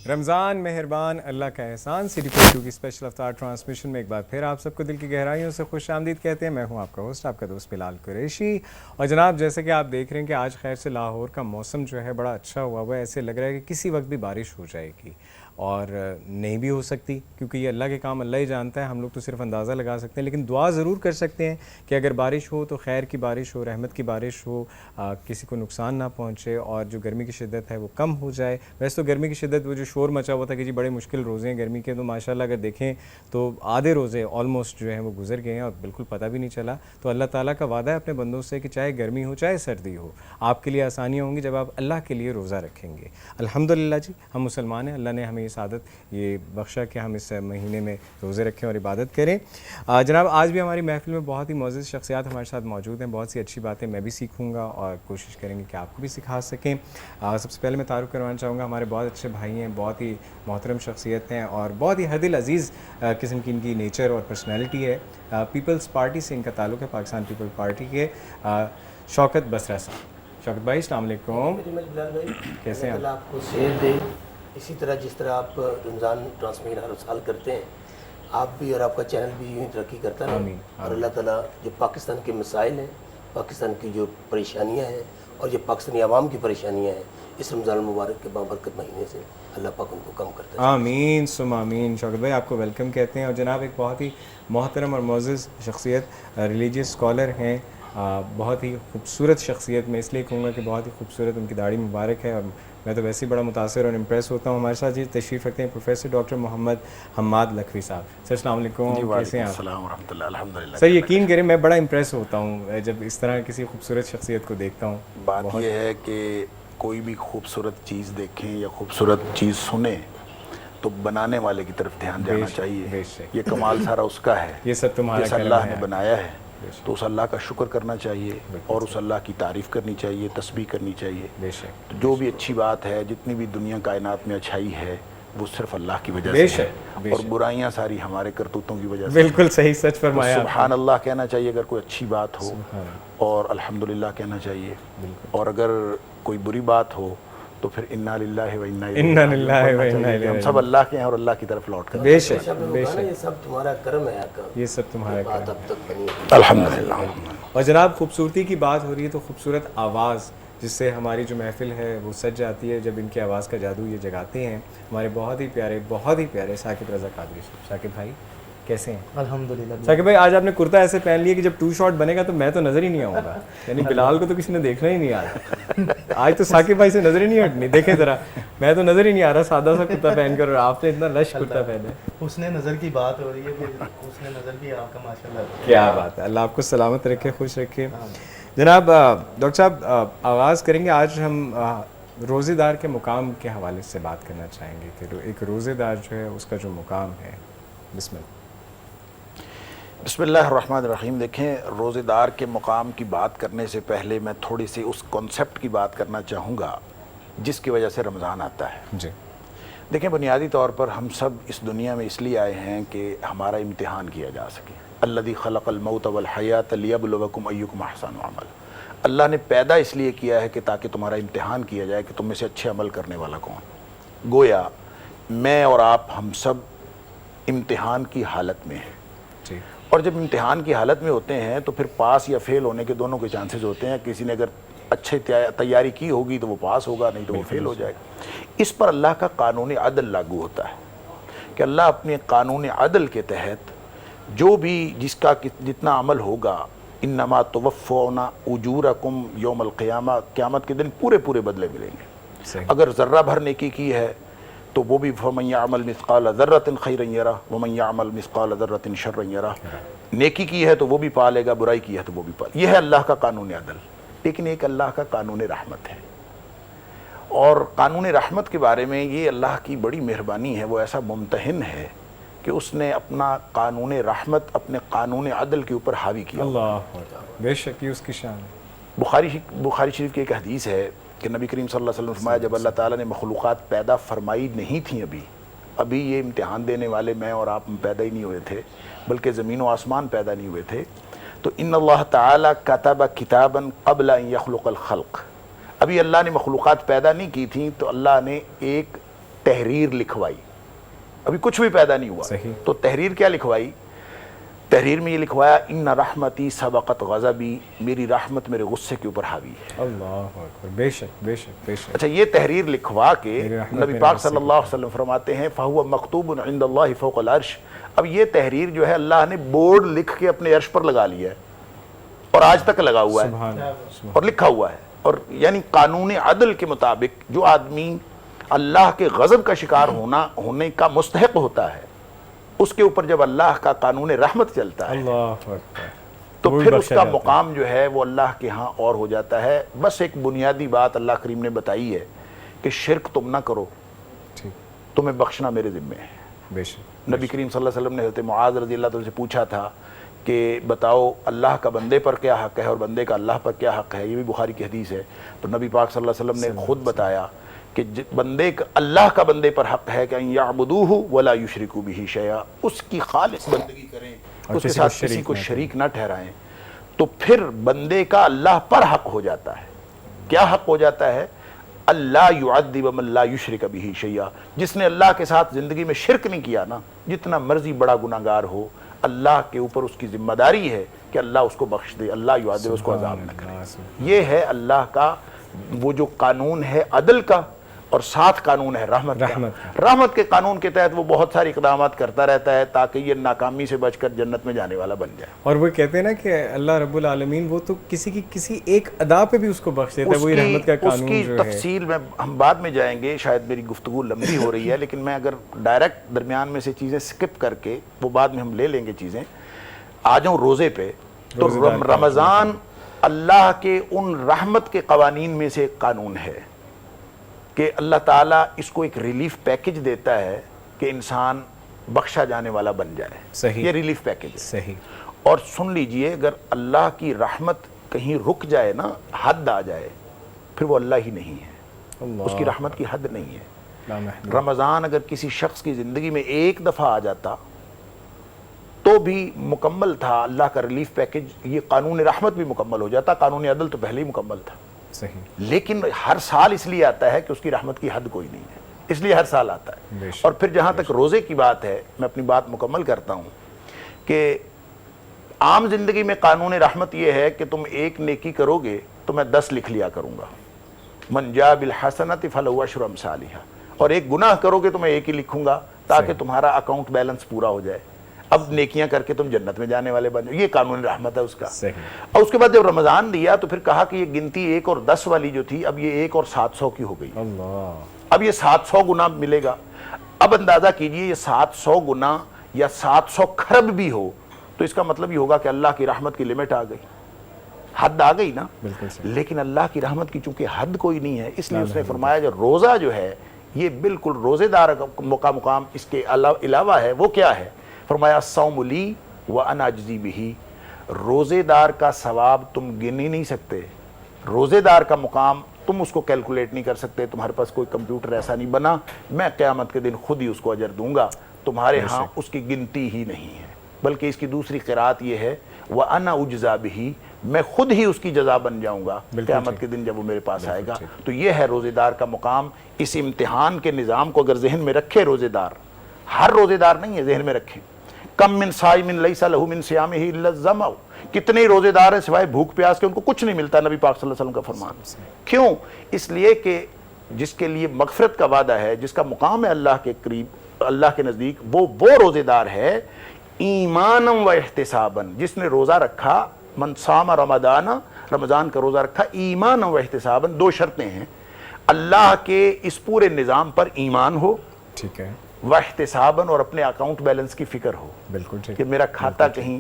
رمضان مہربان اللہ کا احسان city point 2 کی اسپیشل افطار ٹرانسمیشن میں ایک بار پھر آپ سب کو دل کی گہرائیوں سے خوش آمدید کہتے ہیں. میں ہوں آپ کا ہوسٹ, آپ کا دوست بلال قریشی. اور جناب جیسے کہ آپ دیکھ رہے ہیں کہ آج خیر سے لاہور کا موسم جو ہے بڑا اچھا ہوا ہے. ایسے لگ رہا ہے کہ کسی وقت بھی بارش ہو جائے گی, اور نہیں بھی ہو سکتی کیونکہ یہ اللہ کے کام اللہ ہی جانتا ہے. ہم لوگ تو صرف اندازہ لگا سکتے ہیں, لیکن دعا ضرور کر سکتے ہیں کہ اگر بارش ہو تو خیر کی بارش ہو, رحمت کی بارش ہو, کسی کو نقصان نہ پہنچے اور جو گرمی کی شدت ہے وہ کم ہو جائے. ویسے تو گرمی کی شدت وہ جو شور مچا ہوا تھا کہ جی بڑے مشکل روزے ہیں گرمی کے, تو ماشاءاللہ اگر دیکھیں تو آدھے روزے آلموسٹ جو ہیں وہ گزر گئے ہیں اور بالکل پتہ بھی نہیں چلا. تو اللہ تعالیٰ کا وعدہ ہے اپنے بندوں سے کہ چاہے گرمی ہو چاہے سردی ہو, آپ کے لیے آسانیاں ہوں گی جب آپ اللہ کے لیے روزہ رکھیں گے. الحمدللہ جی ہم مسلمان ہیں, اللہ نے ہمیں یہ سعادت یہ بخشا کہ ہم اس مہینے میں روزے رکھیں اور عبادت کریں. جناب آج بھی ہماری محفل میں بہت ہی معزز شخصیات ہمارے ساتھ موجود ہیں. بہت سی اچھی باتیں میں بھی سیکھوں گا اور کوشش کریں گے کہ آپ کو بھی سکھا سکیں. سب سے پہلے میں تعارف کروانا چاہوں گا, ہمارے بہت اچھے بھائی ہیں, بہت ہی محترم شخصیت ہیں اور بہت ہی حد العزیز قسم کی ان کی نیچر اور پرسنالٹی ہے. پیپلز پارٹی سے ان کا تعلق ہے, پاکستان پیپل پارٹی کے شوکت بسرا صاحب. شوکت بھائی السلام علیکم, کیسے ہیں اللہ آپ کو صحت دے. اسی طرح جس طرح آپ رمضان ٹرانسمیشن ہر سال کرتے ہیں, آپ بھی اور آپ کا چینل بھی یوں ہی ترقی کرتا رہے. اور اللہ تعالیٰ جو پاکستان کے مسائل ہیں, پاکستان کی جو پریشانیاں ہیں اور جو پاکستانی عوام کی پریشانیاں ہیں, اس رمضان المبارک کے بابرکت مہینے سے اللہ پاک ان کو کم کرتا ہے. آمین ثم آمین. شوکت بھائی آپ کو ویلکم کہتے ہیں. اور جناب ایک بہت ہی محترم اور معزز شخصیت, ریلیجیس اسکالر ہیں, بہت ہی خوبصورت شخصیت. میں اس لیے کہوں گا کہ بہت ہی خوبصورت ان کی داڑھی مبارک ہے, اور میں تو ویسے ہی بڑا متاثر اور امپریس ہوتا ہوں. ہمارے ساتھ جی تشریف رکھتے ہیں پروفیسر ڈاکٹر محمد حماد لکھوی صاحب. سر السلام علیکم, کیسے ہیں آپ؟ السلام ورحمۃ اللہ. الحمدللہ. سر یقین کریں میں بڑا امپریس ہوتا ہوں جب اس طرح کسی خوبصورت شخصیت کو دیکھتا ہوں. بات یہ ہے کہ کوئی بھی خوبصورت چیز دیکھیں یا خوبصورت چیز سنیں تو بنانے والے کی طرف دھیان جانا چاہیے. یہ کمال سارا اس کا ہے, یہ سب تمہارا جس اللہ نے بنایا ہے, تو اس اللہ کا شکر کرنا چاہیے اور اس اللہ کی تعریف کرنی چاہیے, تسبیح کرنی چاہیے. تو جو بھی اچھی بات ہے, جتنی بھی دنیا کائنات میں اچھائی ہے, وہ صرف اللہ کی وجہ سے ہے, اور برائیاں ساری ہمارے کرتوتوں کی وجہ سے. بالکل صحیح, سچ فرمایا. سبحان اللہ کہنا چاہیے اگر کوئی اچھی بات ہو, اور الحمدللہ کہنا چاہیے. اور اگر کوئی بری بات ہو تو پھر انا للہ و انا الیہ. ہم سب اللہ کے ہیں اور اللہ کی طرف لوٹ کر. بے شک بے شک, یہ سب تمہارا کرم ہے آقا, یہ سب تمہارا بات اب تک بنی. الحمدللہ. اور جناب خوبصورتی کی بات ہو رہی ہے تو خوبصورت آواز جس سے ہماری جو محفل ہے وہ سج جاتی ہے, جب ان کی آواز کا جادو یہ جگاتے ہیں ہمارے بہت ہی پیارے ثاقب رضا قادری صاحب. ثاقب بھائی کیسے ہیں؟ الحمدللہ. ثاقب بھائی آج آپ نے کرتا ایسے پہن لیا کہ جب 2 شاٹ بنے گا تو میں تو نظر ہی نہیں آؤں گا, یعنی بلال کو تو کسی نے دیکھنا ہی نہیں آ رہا. آج تو ثاقب بھائی سے نظر ہی نہیں ہٹنی. دیکھیں ذرا, میں تو نظر ہی نہیں آ رہا سادہ سا کرتا پہن کر, اور آپ نے اتنا لش کرتا پہنا ہے. حسن نظر کی بات ہو رہی ہے, پھر حسن نظر بھی آپ کا ماشاءاللہ. کیا بات ہے, اللہ آپ کو سلامت رکھے, خوش رکھے. جناب ڈاکٹر صاحب آغاز کریں گے. آج ہم روزے دار کے مقام کے حوالے سے بات کرنا چاہیں گے کہ ایک روزے دار جو ہے اس کا جو مقام ہے. بسم اللہ. بسم اللہ الرحمن الرحیم. دیکھیں, روزے دار کے مقام کی بات کرنے سے پہلے میں تھوڑی سی اس کنسیپٹ کی بات کرنا چاہوں گا جس کی وجہ سے رمضان آتا ہے. جی دیکھیں, بنیادی طور پر ہم سب اس دنیا میں اس لیے آئے ہیں کہ ہمارا امتحان کیا جا سکے. الذی خلق الموت والحیات لیبلوکم ایکم احسن عملا. اللہ نے پیدا اس لیے کیا ہے کہ تاکہ تمہارا امتحان کیا جائے کہ تم میں سے اچھے عمل کرنے والا کون. گویا میں اور آپ ہم سب امتحان کی حالت میں ہیں. جی. اور جب امتحان کی حالت میں ہوتے ہیں تو پھر پاس یا فیل ہونے کے دونوں کے چانسز ہوتے ہیں. کسی نے اگر اچھے تیاری کی ہوگی تو وہ پاس ہوگا, نہیں تو وہ فیل ہو جائے گا. اس پر اللہ کا قانون عدل لاگو ہوتا ہے کہ اللہ اپنے قانون عدل کے تحت جو بھی جس کا جتنا عمل ہوگا, انما توفون اجورکم یوم القیامہ, قیامت کے دن پورے بدلے ملیں گے. اگر ذرہ بھر نیکی کی ہے تو وہ بھی فمن یعمل مثقال ذرۃ خیرا یرہ ومن یعمل مثقال ذرۃ شرا یرہ. نیکی کی ہے تو وہ بھی پا لے گا, برائی کی ہے تو وہ بھی پا لے گا. یہ ہے اللہ کا قانون عدل. لیکن ایک اللہ کا قانون رحمت ہے, اور قانون رحمت کے بارے میں یہ اللہ کی بڑی مہربانی ہے, وہ ایسا ممتحن ہے کہ اس نے اپنا قانون رحمت اپنے قانون عدل کے اوپر حاوی کیا. اللہ بے شک, یہ اس کی شان ہے. بخاری شریف کی ایک حدیث ہے کہ نبی کریم صلی اللہ علیہ وسلم نے فرمایا, جب اللہ تعالیٰ نے مخلوقات پیدا فرمائی نہیں تھیں, ابھی یہ امتحان دینے والے میں اور آپ پیدا ہی نہیں ہوئے تھے, بلکہ زمین و آسمان پیدا نہیں ہوئے تھے, تو ان اللہ تعالیٰ کتب کتابا قبل ان یخلق الخلق. ابھی اللہ نے مخلوقات پیدا نہیں کی تھیں تو اللہ نے ایک تحریر لکھوائی، ابھی کچھ بھی پیدا نہیں ہوا، صحیح. تو تحریر کیا لکھوائی؟ تحریر میں یہ لکھوایا ان رحمتی سبقت غضبی، میری رحمت میرے غصے کے اوپر حاوی ہے. اللہ اکبر، بے شک بے شک بے شک. اچھا یہ تحریر لکھوا کے میری رحمت نبی میرے پاک غصے صلی کے اللہ علیہ وسلم فرماتے ہیں فَهُوَ مَكْتُوبٌ عِنْدَ اللَّهِ فَوْقَ الْعَرْشِ. اب یہ تحریر جو ہے اللہ نے بورڈ لکھ کے اپنے عرش پر لگا لیا ہے اور آج تک لگا ہوا ہے سبحان اللہ. اور لکھا ہوا ہے. اور یعنی قانون عدل کے مطابق جو آدمی اللہ کے غضب کا شکار ہونے کا مستحق ہوتا ہے، اس کے اوپر جب اللہ کا قانون رحمت چلتا ہے اللہ اکبر، تو وہ بھی پھر اس بخشا کا جاتا ہے. مقام جو ہے وہ اللہ کے ہاں اور ہو جاتا ہے. بس ایک بنیادی بات اللہ کریم نے بتائی ہے کہ شرک تم نہ کرو، ٹھیک، تمہیں بخشنا میرے ذمے ہے. بے شک. نبی کریم صلی اللہ علیہ وسلم نے حضرت معاذ رضی اللہ عنہ سے پوچھا تھا کہ بتاؤ اللہ کا بندے پر کیا حق ہے اور بندے کا اللہ پر کیا حق ہے، یہ بھی بخاری کی حدیث ہے. تو نبی پاک صلی اللہ علیہ وسلم نے خود بتایا کہ بندے کا اللہ کا بندے پر حق ہے کہ ان یعبدوہ ولا یشرکوا بہ شیئا، اس کی خالص بندگی کریں، اور اس کے کسی کو ساتھ کسی شریک کو نہ شریک نہ ٹھہرائیں. تو پھر بندے کا اللہ پر حق ہو جاتا ہے. کیا حق ہو جاتا ہے؟ اللہ یعذب من لا یشرک بہ شیئا، جس نے اللہ کے ساتھ زندگی میں شرک نہیں کیا نا، جتنا مرضی بڑا گناہگار ہو، اللہ کے اوپر اس کی ذمہ داری ہے کہ اللہ اس کو بخش دے، اللہ یعذب، اس کو عذاب نہ کرے. یہ ہے اللہ کا وہ جو قانون ہے عدل کا، اور ساتھ قانون ہے رحمت کا. رحمت کے قانون کے تحت وہ بہت سارے اقدامات کرتا رہتا ہے تاکہ یہ ناکامی سے بچ کر جنت میں جانے والا بن جائے. اور وہ کہتے ہیں نا کہ اللہ رب العالمین وہ تو کسی کی کسی ایک ادا پہ بھی اس کو بخش دیتا ہے، وہی رحمت کا اس قانون کی جو ہے. تفصیل میں ہم بعد میں جائیں گے، شاید میری گفتگو لمبی ہو رہی ہے، لیکن میں اگر ڈائریکٹ درمیان میں سے چیزیں سکپ کر کے وہ بعد میں ہم لے لیں گے چیزیں. آ جاؤں روزے پہ، تو رمضان اللہ کے ان رحمت کے قوانین میں سے ایک قانون ہے کہ اللہ تعالیٰ اس کو ایک ریلیف پیکج دیتا ہے کہ انسان بخشا جانے والا بن جائے. صحیح. یہ ریلیف پیکج ہے. صحیح. اور سن لیجئے، اگر اللہ کی رحمت کہیں رک جائے نا، حد آ جائے، پھر وہ اللہ ہی نہیں ہے، اس کی رحمت کی حد نہیں ہے. رمضان اگر کسی شخص کی زندگی میں ایک دفعہ آ جاتا تو بھی مکمل تھا اللہ کا ریلیف پیکج، یہ قانون رحمت بھی مکمل ہو جاتا. قانون عدل تو پہلے ہی مکمل تھا. صحیح. لیکن ہر سال اس لیے آتا ہے کہ اس کی رحمت کی حد کوئی نہیں ہے، اس لیے ہر سال آتا ہے. اور پھر جہاں تک روزے کی بات ہے، میں اپنی بات مکمل کرتا ہوں کہ عام زندگی میں قانون رحمت یہ ہے کہ تم ایک نیکی کرو گے تو میں 10 لکھ لیا کروں گا. من جاء بالحسنۃ فلہ عشر امثالھا. اور ایک گناہ کرو گے تو میں ایک ہی لکھوں گا تاکہ تمہارا اکاؤنٹ بیلنس پورا ہو جائے. اب نیکیاں کر کے تم جنت میں جانے والے بن جاؤ. یہ قانون رحمت ہے اس کا. اور اس کے بعد جب رمضان دیا تو پھر کہا کہ یہ گنتی 1 اور 10 والی جو تھی اب یہ 1 اور 700 کی ہو گئی. اب یہ 700 گنا ملے گا. اب اندازہ کیجئے یہ 700 گنا یا 700 کھرب بھی ہو تو اس کا مطلب یہ ہوگا کہ اللہ کی رحمت کی لمٹ آ گئی، حد آ گئی نا. لیکن اللہ کی رحمت کی چونکہ حد کوئی نہیں ہے، اس لیے اس نے فرمایا جو روزہ جو ہے یہ بالکل روزے دار کا مقام اس کے علاوہ ہے. وہ کیا ہے؟ فرمایا الصوم لی وانا اجزی بہ. روزے دار کا ثواب تم گن ہی نہیں سکتے، روزے دار کا مقام تم اس کو کیلکولیٹ نہیں کر سکتے. تمہارے پاس کوئی کمپیوٹر ایسا نہیں بنا، میں قیامت کے دن خود ہی اس کو اجر دوں گا. تمہارے ہاں اس کی گنتی ہی نہیں ہے، بلکہ اس کی دوسری قرات یہ ہے وانا اجزا بہ، میں خود ہی اس کی جزا بن جاؤں گا قیامت کے دن جب وہ میرے پاس آئے گا. تو یہ ہے روزے دار کا مقام. اس امتحان کے نظام کو اگر ذہن میں رکھے روزے دار، ہر روزے دار نہیں ہے، ذہن میں رکھیں. کم من صائم لیس لہ من صیامہ الا الظمأ. کتنے روزے دار ہیں سوائے بھوک پیاس کے ان کو کچھ نہیں ملتا. نبی پاک صلی اللہ علیہ وسلم کا فرمان. کیوں؟ اس لیے کہ جس کے لیے مغفرت کا وعدہ ہے، جس کا مقام ہے اللہ کے قریب، اللہ کے نزدیک، وہ روزے دار ہے ایمانا و احتسابا. جس نے روزہ رکھا، من صام رمضان، رمضان کا روزہ رکھا ایمانا و احتسابا. 2 شرطیں ہیں، اللہ کے اس پورے نظام پر ایمان ہو، ٹھیک ہے، واحتساباً، اور اپنے اکاؤنٹ بیلنس کی فکر ہو. بالکل ٹھیک کہ میرا کھاتا کہیں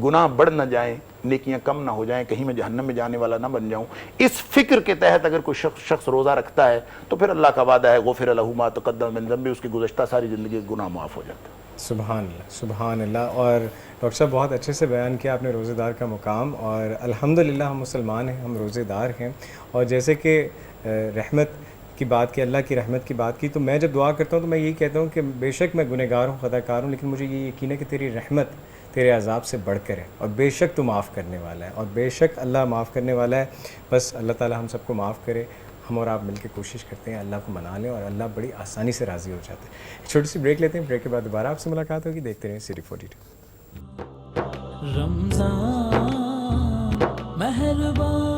گناہ بڑھ نہ جائیں، نیکیاں کم نہ ہو جائیں، کہیں میں جہنم میں جانے والا نہ بن جاؤں. اس فکر کے تحت اگر کوئی شخص روزہ رکھتا ہے تو پھر اللہ کا وعدہ ہے غفر لہ ما تقدم من ذنبہ، اس کی گزشتہ ساری زندگی کے گناہ معاف ہو جاتا ہے. سبحان اللہ، سبحان اللہ. اور ڈاکٹر صاحب بہت اچھے سے بیان کیا آپ نے روزے دار کا مقام. اور الحمدللہ ہم مسلمان ہیں، ہم روزے دار ہیں. اور جیسے کہ رحمت کی بات کی، اللہ کی رحمت کی بات کی، تو میں جب دعا کرتا ہوں تو میں یہی کہتا ہوں کہ بے شک میں گنہگار ہوں، خطا کار ہوں، لیکن مجھے یہ یقین ہے کہ تیری رحمت تیرے عذاب سے بڑھ کر ہے، اور بے شک تو معاف کرنے والا ہے، اور بے شک اللہ معاف کرنے والا ہے. بس اللہ تعالی ہم سب کو معاف کرے. ہم اور آپ مل کے کوشش کرتے ہیں اللہ کو منا لیں اور اللہ بڑی آسانی سے راضی ہو جاتا ہے. ایک چھوٹی سی بریک لیتے ہیں, بریک کے بعد دوبارہ آپ سے ملاقات ہوگی. دیکھتے رہیں City 42. رمضان مہربان.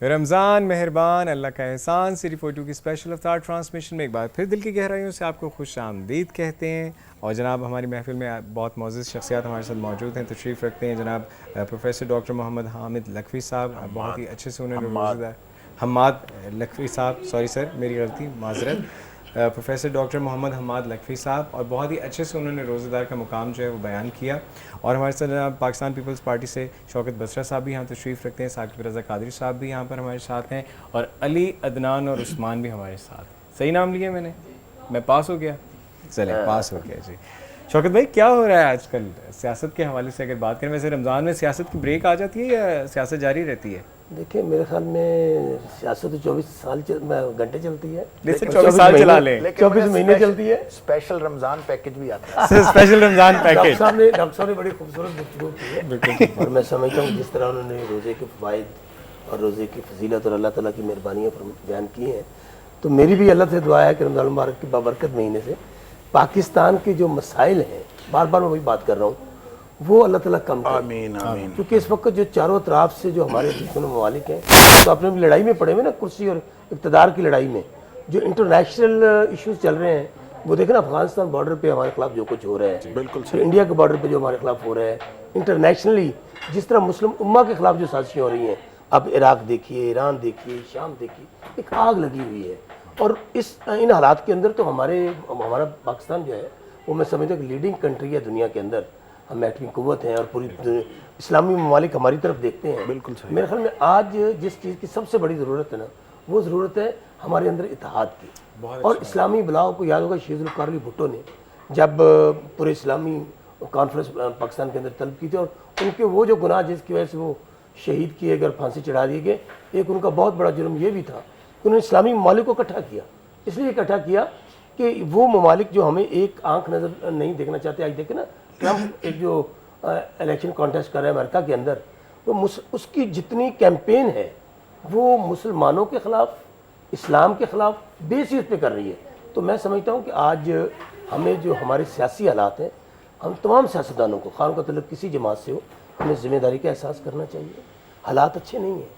رمضان مہربان اللہ کا احسان. City 42 کی اسپیشل افطار ٹرانسمیشن میں ایک بار پھر دل کی گہرائیوں سے آپ کو خوش آمدید کہتے ہیں. اور جناب ہماری محفل میں بہت معزز شخصیات ہمارے ساتھ موجود ہیں, تشریف رکھتے ہیں جناب پروفیسر ڈاکٹر محمد حامد لکھوی صاحب. بہت ہی اچھے سے انہوں نے حماد لکھوی صاحب, سوری سر میری غلطی, معذرت, پروفیسر ڈاکٹر محمد حماد لکھوی صاحب, اور بہت ہی اچھے سے انہوں نے روزہ دار کا مقام جو ہے وہ بیان کیا. اور ہمارے ساتھ جناب پاکستان پیپلز پارٹی سے شوکت بسرا صاحب بھی یہاں تشریف رکھتے ہیں, ثاقب رضا قادری صاحب بھی یہاں پر ہمارے ساتھ ہیں, اور علی, عدنان اور عثمان بھی ہمارے ساتھ. صحیح نام لیا میں نے, میں پاس ہو گیا, چلے پاس ہو گیا. جی شوکت بھائی, کیا ہو رہا ہے آج کل سیاست کے حوالے سے اگر بات کریں؟ ویسے رمضان میں سیاست کی بریک آ جاتی ہے یا سیاست جاری رہتی ہے؟ دیکھیں میرے خیال میں سیاست 24 گھنٹے چلتی ہے, 24 سال چلا لیں, 24 مہینے چلتی ہے. اسپیشل رمضان پیکج بھی آتا ہے. اسپیشل رمضان پیکج. ڈاکٹر صاحب نے بڑی خوبصورت گفتگو کی ہے, اور میں سمجھتا ہوں جس طرح انہوں نے روزے کے فوائد اور روزے کی فضیلت اور اللہ تعالیٰ کی مہربانیوں پر بیان کی ہیں, تو میری بھی اللہ سے دعا ہے کہ رمضان المبارک کی بابرکت مہینے سے پاکستان کے جو مسائل ہیں, بار بار میں وہی بات کر رہا ہوں, وہ اللہ تعالیٰ کم کرے. آمین آمین. کیونکہ اس وقت جو چاروں طرف سے جو ہمارے دشمن ممالک ہیں, تو اپنے بھی لڑائی میں پڑے ہوئے نا, کرسی اور اقتدار کی لڑائی میں, جو انٹرنیشنل ایشوز چل رہے ہیں وہ دیکھیں نا, افغانستان بارڈر پہ ہمارے خلاف جو کچھ ہو رہا ہے, بالکل پھر انڈیا کے بارڈر پہ جو ہمارے خلاف ہو رہا ہے, انٹرنیشنلی جس طرح مسلم امہ کے خلاف جو سازشیں ہو رہی ہیں, اب عراق دیکھیے, ایران دیکھیے, شام دیکھیے, ایک آگ لگی ہوئی ہے. اور ان حالات کے اندر تو ہمارا پاکستان جو ہے وہ میں سمجھتا ہوں کہ لیڈنگ کنٹری ہے دنیا کے اندر, ہم ایٹمی قوت ہیں اور پوری اسلامی ممالک ہماری طرف دیکھتے ہیں. بالکل صحیح. میرے خیال میں آج جس چیز کی سب سے بڑی ضرورت ہے نا, وہ ضرورت ہے ہمارے اندر اتحاد کی. اور اسلامی بلاؤ کو یاد ہوگا شیخ القرآن بھٹو نے جب پورے اسلامی کانفرنس پاکستان کے اندر طلب کی تھی, اور ان کے وہ جو گناہ جس کی وجہ سے وہ شہید کیے گئے اور پھانسی چڑھا دیے گئے, ایک ان کا بہت بڑا جرم یہ بھی تھا کہ انہوں نے اسلامی ممالک کو اکٹھا کیا. اس لیے اکٹھا کیا کہ وہ ممالک جو ہمیں ایک آنکھ نظر نہیں دیکھنا چاہتے, آج دیکھیں نا ٹرمپ ایک جو الیکشن کانٹیسٹ کر رہا ہے امریکہ کے اندر, وہ اس کی جتنی کیمپین ہے وہ مسلمانوں کے خلاف, اسلام کے خلاف بے چیز پہ کر رہی ہے. تو میں سمجھتا ہوں کہ آج ہمیں جو ہمارے سیاسی حالات ہیں, ہم تمام سیاستدانوں کو, خواہ کا تعلق کسی جماعت سے ہو, ہمیں ذمہ داری کا احساس کرنا چاہیے. حالات اچھے نہیں ہیں,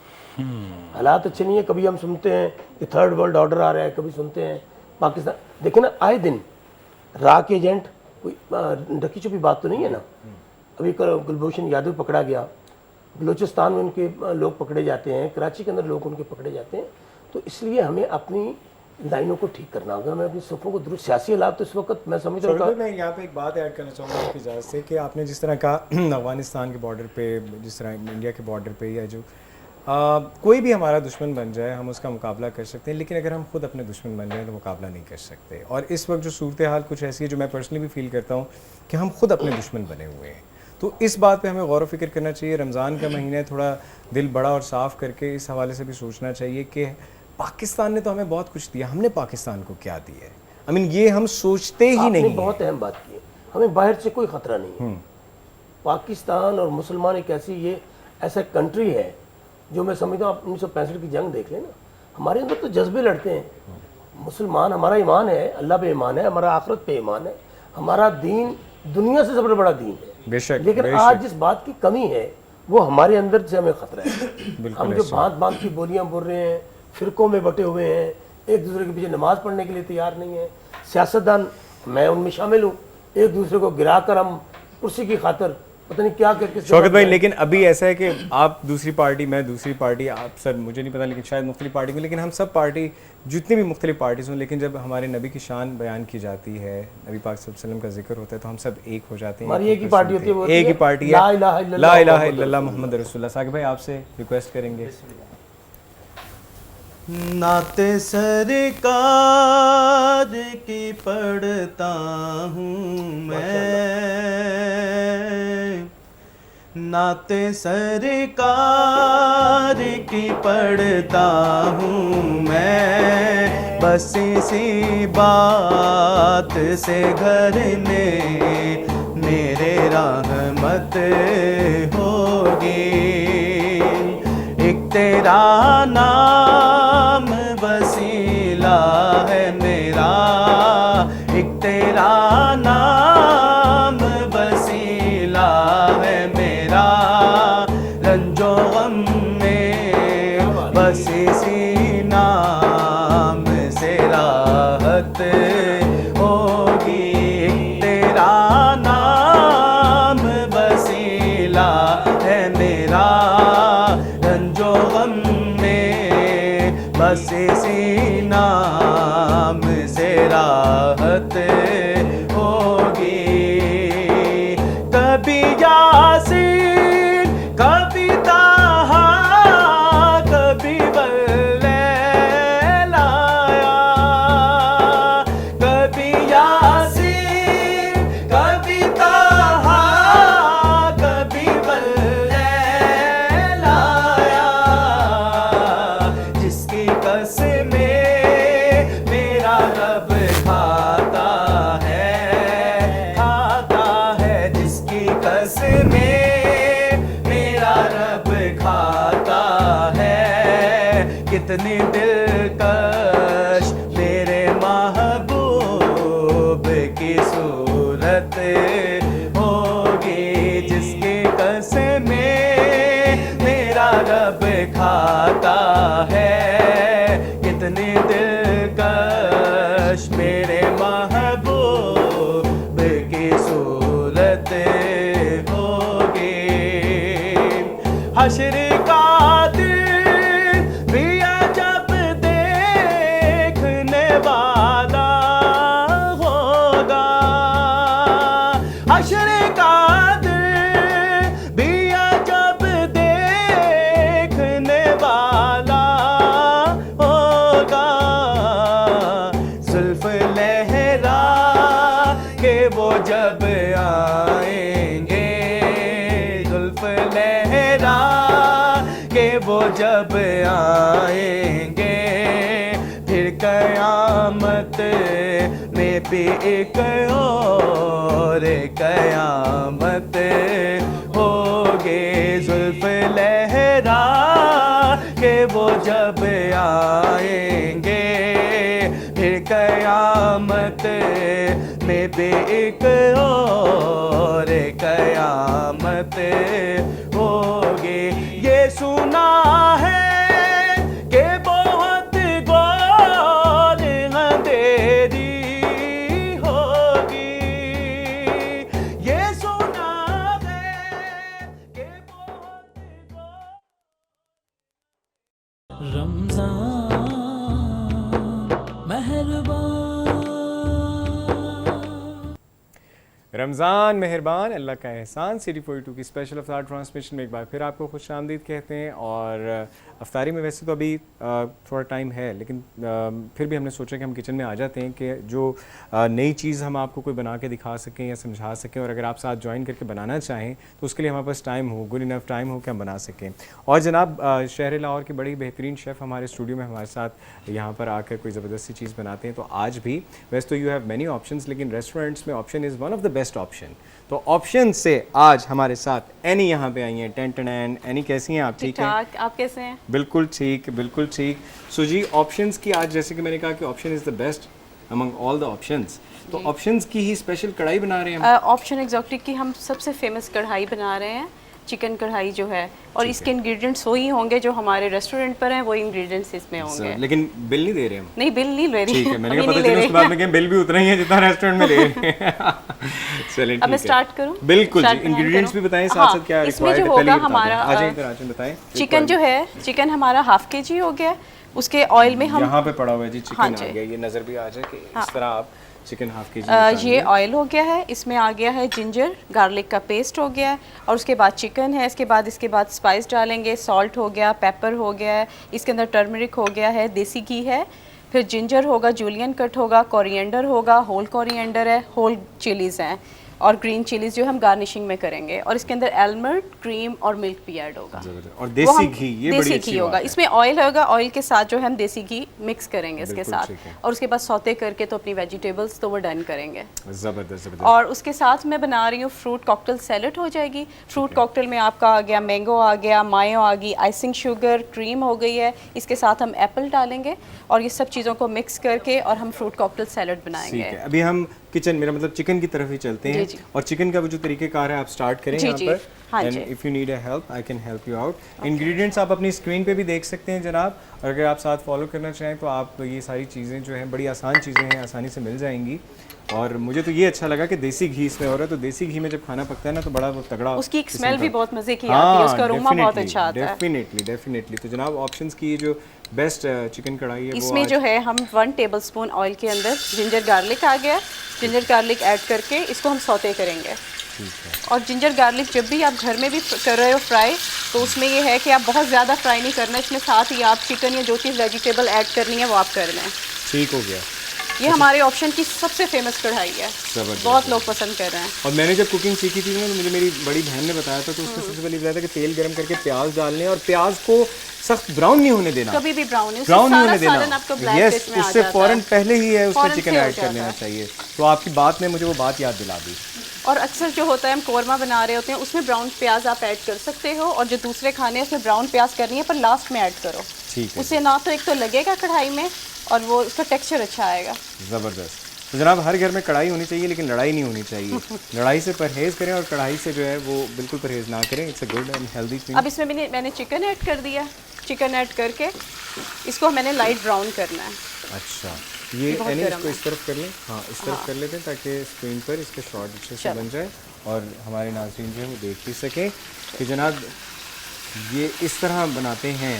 حالات اچھے نہیں ہیں. کبھی ہم سنتے ہیں کہ تھرڈ ورلڈ آرڈر آ رہا ہے, کبھی سنتے ہیں پاکستان, دیکھیں نا آئے دن را کے ایجنٹ, کوئی ڈکی چھپی بات تو نہیں ہے نا. ابھی کلبھوشن یادو پکڑا گیا, بلوچستان میں ان کے لوگ پکڑے جاتے ہیں, کراچی کے اندر لوگ ان کے پکڑے جاتے ہیں. تو اس لیے ہمیں اپنی لائنوں کو ٹھیک کرنا ہوگا, ہمیں اپنی صفوں کو درست. سیاسی حالات تو اس وقت میں سمجھتا ہوں. میں یہاں پہ ایک بات ایڈ کرنا چاہوں گا آپ کی اجازت سے, کہ آپ نے جس طرح کہا افغانستان کے بارڈر پہ, جس طرح انڈیا کے بارڈر پہ, یا جو کوئی بھی ہمارا دشمن بن جائے ہم اس کا مقابلہ کر سکتے ہیں, لیکن اگر ہم خود اپنے دشمن بن جائیں تو مقابلہ نہیں کر سکتے. اور اس وقت جو صورتحال کچھ ایسی ہے جو میں پرسنلی بھی فیل کرتا ہوں کہ ہم خود اپنے دشمن بنے ہوئے ہیں. تو اس بات پہ ہمیں غور و فکر کرنا چاہیے. رمضان کا مہینہ ہے, تھوڑا دل بڑا اور صاف کر کے اس حوالے سے بھی سوچنا چاہیے کہ پاکستان نے تو ہمیں بہت کچھ دیا, ہم نے پاکستان کو کیا دیا ہے. یہ ہم سوچتے ہی نہیں ہیں. بہت اہم بات کی ہے, ہمیں باہر سے کوئی خطرہ نہیں ہے. پاکستان اور مسلمان ایک ایسا کنٹری ہے جو میں سمجھتا ہوں, آپ 1965 کی جنگ دیکھ لیں نا, ہمارے اندر تو جذبے لڑتے ہیں. مسلمان, ہمارا ایمان ہے, اللہ پہ ایمان ہے, ہمارا آخرت پہ ایمان ہے, ہمارا دین دنیا سے سب سے بڑا دین ہے. بے شک, لیکن آج جس بات کی کمی ہے وہ ہمارے اندر سے ہمیں خطرہ ہے. ہم جو بھانت بھانت کی بولیاں بول رہے ہیں, فرقوں میں بٹے ہوئے ہیں, ایک دوسرے کے پیچھے نماز پڑھنے کے لیے تیار نہیں ہیں. سیاستدان, میں ان میں شامل ہوں, ایک دوسرے کو گرا کر ہم کرسی کی خاطر پتہ نہیں کیا کر کے. شوکت بھائی, لیکن ابھی ایسا ہے کہ آپ دوسری پارٹی, میں دوسری پارٹی, آپ سر مجھے نہیں پتا, لیکن شاید مختلف پارٹی میں, لیکن ہم سب پارٹی جتنی بھی مختلف پارٹیز ہوں, لیکن جب ہمارے نبی کی شان بیان کی جاتی ہے, نبی پاک صلی اللہ علیہ وسلم کا ذکر ہوتا ہے, تو ہم سب ایک ہو جاتے ہیں. ہماری ایک ہی پارٹی ہوتی ہے, وہ ایک ہی پارٹی ہے, لا الہ الا اللہ محمد رسول اللہ. ثاقب بھائی آپ سے ریکویسٹ کریں گے. نعت سرکار کی پڑھتا ہوں میں, نعت سرکار کی پڑھتا ہوں میں, بس اسی بات سے گھر نے میرے رحمت ہوگی. تیرا نام وسیلہ ہے میرا، ایک تیرا نام وسیلہ ہے میرا، رنج و غم میں بس اسی نام سے راحت ہوگی، ایک تیرا نام وسیلہ ہے میرا، رنج و غم میں بس اسی نام سے راحت ہوگی، کبھی یاسین کبھی طہا کبھی واللیل آیا، کبھی یاسین کبھی طہا کبھی واللیل آیا، جس کی قسمیں میرا رب کھاتا ہے، جس کی قسمیں میرا رب کھاتا ہے، کتنی دلکش میرے محبوب کی صورت ہوگی، جس کی قسمیں میرا رب کھاتا ہے، کتنی دلکش میرے محبوب کی صورت ہوگی، حشر کا دن بھی عجب دیکھنے والا ہوگا، حشر کا دن بھی عجب دیکھنے والا ہوگا، زلف لہرا کہ وہ جب آئیں گے، زلف لہرا کہ وہ جب آئیں گے، پھر قیامت میں بھی ایک اور قیامت ہوگی، زلف لہرا کہ وہ جب آئیں گے، پھر قیامت میں بھی ایک اور قیامت ہوگی، یہ سنا ہے کہ بہت غور اندھیری ہوگی، یہ سنا ہے کہ بہت غور رمضان مہربان رمضان مہربان اللہ کا احسان سٹی 42 کی اسپیشل افطار ٹرانسمیشن میں ایک بار پھر آپ کو خوش آمدید کہتے ہیں، اور افطاری میں ویسے تو ابھی تھوڑا ٹائم ہے، لیکن پھر بھی ہم نے سوچا کہ ہم کچن میں آ جاتے ہیں کہ جو نئی چیز ہم آپ کو کوئی بنا کے دکھا سکیں یا سمجھا سکیں، اور اگر آپ ساتھ جوائن کر کے بنانا چاہیں تو اس کے لیے ہمارے پاس ٹائم ہو، گڈ انف ٹائم ہو کہ ہم بنا سکیں۔ اور جناب شہر لاہور کے بڑے بہترین شیف ہمارے اسٹوڈیو میں ہمارے ساتھ یہاں پر آ کر کوئی زبردستی چیز بناتے ہیں، تو آج بھی ویسے تو یو ہیو مینی آپشنس، لیکن ریسٹورینٹس میں option is one of the best option, تو آپشن سے آج ہمارے ساتھ اینی یہاں پہ آئی ہیں، ٹین اینی کیسی ہیں آپ؟ ٹھیک ہیں، آپ کیسے ہیں؟ بالکل ٹھیک، بالکل ٹھیک۔ سو جی آپشنس کی آج جیسے کہ میں نے کہا کہ option is the best Umang all the options, تو آپشنس کی ہی اسپیشل کڑھائی بنا رہے ہیں ہم؟ آپشن ایگزوٹک کی ہم سب سے فیمس کڑھائی بنا رہے ہیں، چکن کڑھائی جو ہے، اور اس کے انگریڈینٹس وہی ہوں گے جو ہمارے ریسٹورنٹ پر ہیں، وہی انگریڈینٹس اس میں ہوں گے۔ لیکن بل نہیں دے رہے ہم؟ نہیں، بل نہیں لے رہی، ٹھیک ہے، میں نے کہا پتہ چلا اس کے بعد میں کہ بل بھی اتنا ہی ہے جتنا ریسٹورنٹ میں لے رہے ہیں۔ چلیں اب میں سٹارٹ کروں؟ بالکل جی، انگریڈینٹس بھی بتائیں ساتھ ساتھ کیا اس میں ریکوائرڈ جو ہے، ہوگا ہمارا بتائیں۔ چکن جو ہے، چکن ہمارا 1/2 kg ہو گیا، اس کے آئل میں ہم یہاں پہ پڑا ہوا ہے جی چکن آ گیا، یہ نظر بھی آ جائے کہ اس طرح آپ چکن 1/2 kg یہ آئل ہو گیا ہے، اس میں آ گیا ہے جنجر گارلک کا پیسٹ ہو گیا ہے، اور اس کے بعد چکن ہے، اس کے بعد اسپائس ڈالیں گے، سالٹ ہو گیا، پیپر ہو گیا ہے، اس کے اندر ٹرمرک ہو گیا ہے، دیسی گھی ہے، پھر جنجر ہوگا، جولین کٹ ہوگا، کورینڈر ہوگا، ہول کورینڈر ہے، ہول چلیز ہیں، اور گرین چلیز جو ہم گارنشنگ میں کریں گے, اور اس کے اندر المنڈ, کریم اور ملک بھی ایڈ ہوگا. اور دیسی گھی, یہ بڑی دیسی اچھی گھی ہوگا. بات ہے. اس میں آئل ہوگا, آئل کے ساتھ جو ہے ہم دیسی گھی مکس کریں گے اس کے ساتھ, اور اس کے بعد سوتے کر کے تو اپنی ویجیٹیبلس تو وہ ڈن کریں گے. زبردست زبردست. اور اس کے ساتھ میں بنا رہی ہوں فروٹ کاکٹیل سیلڈ ہو جائے گی. فروٹ کاکٹیل میں آپ کا آ گیا مینگو, آ گیا مایو, آ گئی آئسنگ شوگر, کریم ہو گئی ہے. اس کے ساتھ ہم ایپل ڈالیں گے اور یہ سب چیزوں کو مکس کر کے اور ہم فروٹ کاکٹیل سیلڈ بنائیں گے. ٹھیک ہے, ابھی ہم کچن, میرا مطلب چکن کی طرف ہی چلتے ہیں. اور چکن کا وہ جو طریقہ کار ہے آپ سٹارٹ کریں یہاں پر, and if you need a help I can help you out. Ingredients آپ اپنی اسکرین پہ بھی دیکھ سکتے ہیں جناب, اور اگر آپ ساتھ فالو کرنا چاہیں تو آپ یہ ساری چیزیں جو ہیں بڑی آسان چیزیں ہیں, آسانی سے مل جائیں گی. اور مجھے تو یہ اچھا لگا کہ دیسی گھی اس میں ہو رہا ہے, تو دیسی گھی میں جب کھانا پکتا ہے نا تو بڑا وہ تگڑا, اس کی ایک اسمیل بھی بہت مزے کی آتی ہے, اس کا اروما بہت اچھا آتا ہے. ڈیفینیٹلی. تو جناب آپشنس کی جو بیسٹ چکن کڑھائی ہے اس میں جو ہے ہم 1 ٹیبل اسپون آئل کے اندر جنجر گارلک آ گیا, جنجر گارلک ایڈ کر کے اس کو ہم سوتے کریں گے. اور جنجر گارلک جب بھی آپ گھر میں بھی کر رہے ہو فرائی, تو اس میں یہ ہے کہ آپ بہت زیادہ فرائی نہیں کرنا, اس میں ساتھ ہی آپ چکن یا جو چیز ویجیٹیبل ایڈ کرنی ہے وہ آپ کر لیں. ٹھیک ہو گیا. یہ ہمارے آپشن کی سب سے فیمس کڑھائی ہے, بہت لوگ پسند کر رہے ہیں. اور میں نے جب کوکنگ سیکھی تھی نا تو مجھے میری بڑی بہن نے بتایا تھا, تو اس میں سب سے پہلے بتایا تھا کہ تیل گرم کر کے پیاز ڈالنے, اور پیاز کو سخت براؤن نہیں ہونے دینا, کبھی بھی براؤن نہیں ہونے دینا. یس, اس سے فوراً پہلے ہی ہے اس میں چکن ایڈ کر لینا چاہیے. تو آپ کی بات نے مجھے وہ بات یاد دلا دی. اور اکثر جو ہوتا ہے ہم قورمہ بنا رہے ہوتے ہیں اس میں براؤن پیاز آپ ایڈ کر سکتے ہو, اور جو دوسرے کھانے ہیں اس میں براؤن پیاز کرنی ہے پر لاسٹ میں ایڈ کرو. ٹھیک ہے, اسے نہ تو ایک تو لگے گا کڑھائی میں, اور وہ اس کا ٹیکسچر اچھا آئے گا. زبردست. تو جناب ہر گھر میں کڑھائی ہونی چاہیے, لیکن لڑائی نہیں ہونی چاہیے. لڑائی سے پرہیز کریں اور کڑھائی سے جو ہے وہ بالکل پرہیز نہ کریں. It's a good and healthy thing. اب اس میں میں نے چکن ایڈ کر دیا. چکن ایڈ کر کے اس کو میں نے لائٹ براؤن کرنا ہے. اچھا, یہ یعنی اس کو اس طرف کر لیں. ہاں, اس طرف کر لیتے ہیں تاکہ اسکرین پر اس کے شارٹ اچھے سے بن جائے اور ہمارے ناظرین جو ہے وہ دیکھ بھی سکیں کہ جناب یہ اس طرح بناتے ہیں.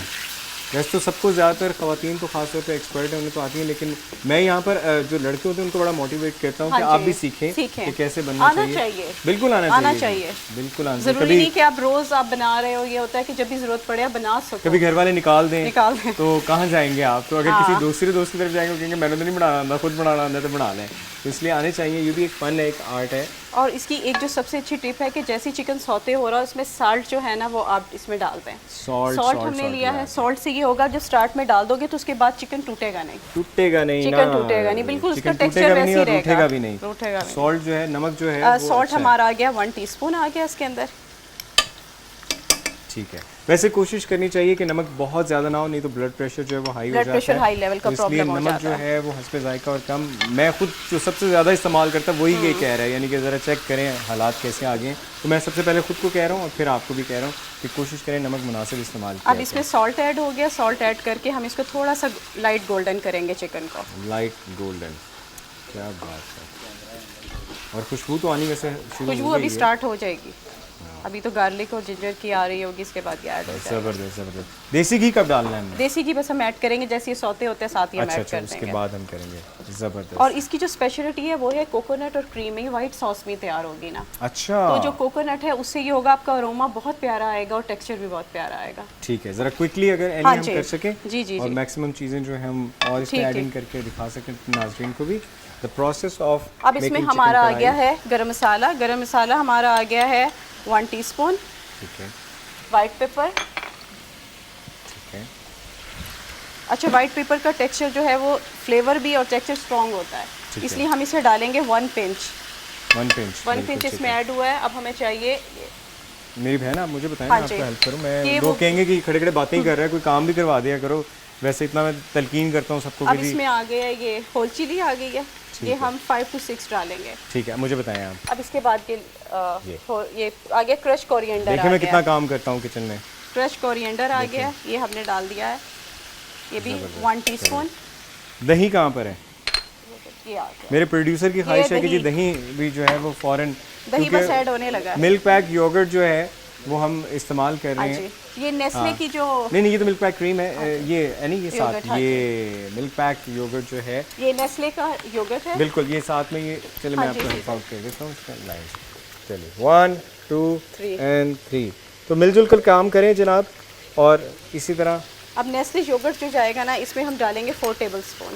ویسے تو سب کو زیادہ تر خواتین تو خاص طور پہ ایکسپرٹ ہیں, انہیں تو آتی ہیں, لیکن میں یہاں پر جو لڑکے ہوتے ہیں ان کو بڑا موٹیویٹ کرتا ہوں کہ آپ بھی سیکھیں کہ کیسے بننا چاہیے. بالکل آنا چاہیے, بالکل آنا چاہیے. ضروری نہیں کہ آپ روز آپ بنا رہے ہو, یہ ہوتا ہے کہ جب بھی ضرورت پڑے آپ بنا سکو. کبھی گھر والے نکال دیں تو کہاں جائیں گے آپ, تو اگر کسی دوسری دوست کی طرف جائیں گے کہیں گے میں نے تو نہیں بنانا آتا, خود بنانا آتا تو بنا لیں. تو اس لیے آنے چاہیے, یہ بھی ایک فن ہے, ایک آرٹ ہے. اور اس کی ایک جو سب سے اچھی ٹپ ہے کہ جیسی چکن سوتے ہو رہا ہے اس میں سالٹ جو ہے نا وہ آپ اس میں ڈال دیں. سالٹ ہم نے لیا ہے, سالٹ سے یہ ہوگا جب سٹارٹ میں ڈال دو گے تو اس کے بعد چکن ٹوٹے گا نہیں. چکن ٹوٹے گا نہیں, بالکل اس کا ٹیکسچر ویسے ہی رہے گا, بھی نہیں. ٹوٹے گا. سالٹ جو ہے, نمک جو ہے, سالٹ ہمارا آ گیا 1 ٹی اسپون آ گیا اس کے اندر. ٹھیک ہے. ویسے کوشش کرنی چاہیے کہ نمک بہت زیادہ نہ ہو, نہیں تو بلڈ پریشر جو ہے وہ ہائی ہو جاتا ہے. بلڈ پریشر ہائی لیول کا پرابلم ہو جاتا ہے. نمک جو ہے وہ حسب ذائقہ اور کم. میں خود جو سب سے زیادہ استعمال کرتا وہی یہ کہہ رہا ہے, یعنی کہ ذرا چیک کریں حالات کیسے آگے ہیں. تو میں سب سے پہلے خود کو کہہ رہا ہوں اور پھر آپ کو بھی کہہ رہا ہوں کہ کوشش کریں نمک مناسب استعمال کریں. اب اس میں سالٹ ایڈ ہو گیا, سالٹ ایڈ کر کے ہم اس کو تھوڑا سا لائٹ گولڈن کریں گے چکن کو. لائٹ گولڈن, کیا بات ہے. اور خوشبو تو آنی ویسے خوشبو ابھی سٹارٹ ہو جائے گی, ابھی تو گارلک اور جنجر کی آ رہی ہوگی, اس کے بعد یہ ایڈ ہو جائے گا. زبردست زبردست. دیسی گھی کب ڈالنا ہے ہمیں؟ دیسی گھی بس ہم ایڈ کریں گے جیسے یہ سوتے ہوتے ہیں ساتھ ہی ہم ایڈ کر دیں گے. اس کے بعد ہم کریں گے. زبردست. اور اس کی جو اسپیشلٹی ہے وہ ہے کوکونٹ اور کریمی وائٹ ساس میں تیار ہوگی نا. اچھا, تو جو کوکونٹ ہے اس سے یہ ہوگا آپ کا اروما بہت پیارا آئے گا اور ٹیکسچر بھی بہت پیارا آئے گا. ٹھیک ہے, ذرا کوئکلی اگر اینی ہم کر سکیں جی اور میکسیمم چیزیں جو ہیں ہم اور اس میں ایڈنگ کر کے دکھا سکیں ناظرین کو بھی. The process of اب اس میں ہمارا آ گیا ہے گرم مسالہ. گرم مسالہ ہمارا آ گیا ہے 1 ٹی اسپون. ٹھیک ہے. White paper. ٹھیک ہے. اچھا, وائٹ پیپر کا ٹیکسچر جو ہے وہ فلیور بھی اور ٹیکسچر اسٹرانگ ہوتا ہے, اس لیے ہم اسے ڈالیں گے 1 پنچ. 1 پنچ اس میں ایڈ ہوا ہے. اب ہمیں چاہیے, میری بہن آپ مجھے بتائیں, میں آپ کو ہیلپ کروں. میں لوگ کہیں گے کہ کھڑے کھڑے باتیں ہی کر رہا ہے, کوئی کام بھی کروا دیا کرو. ویسے اتنا میں تلقین کرتا ہوں سب کو. اب اس میں آ گیا یہ ہول چلی آ گئی ہے, یہ ہم 5 to 6 ڈالیں گے. ٹھیک ہے, مجھے بتائیں آپ. اب اس کے بعد یہ آ گیا کرش کورینڈر. دیکھیں میں کتنا کام کرتا ہوں کچن میں. کرش کورینڈر آ گیا, یہ ہم نے ڈال دیا ہے. یہ بھی 1 ٹی اسپون. دہی کہاں پر ہے؟ یہ آ گیا. میرے پروڈیوسر کی خواہش ہے کہ جی دہی بھی جو ہے وہ فوراً, دہی بس ایڈ ہونے لگا. ملک پیک یوگرٹ جو ہے وہ ہم استعمال کر رہے ہیں. یہ نیسلے کی جو نہیں یہ تو ملک پیک کریم ہے. یہ یعنی یہ ساتھ یہ ملک پیک یوگرٹ جو ہے یہ نیسلے کا یوگرٹ ہے. بالکل, یہ ساتھ میں یہ. چلے میں آپ کو ہیلپ آؤٹ کر دیتا ہوں اس کا لائن. چلیے 1 2 اینڈ 3. تو مل جل کر کام کریں جناب. اور اسی طرح اب نیسلے یوگرٹ جو جائے گا نا اس میں ہم ڈالیں گے 4 ٹیبل اسپون.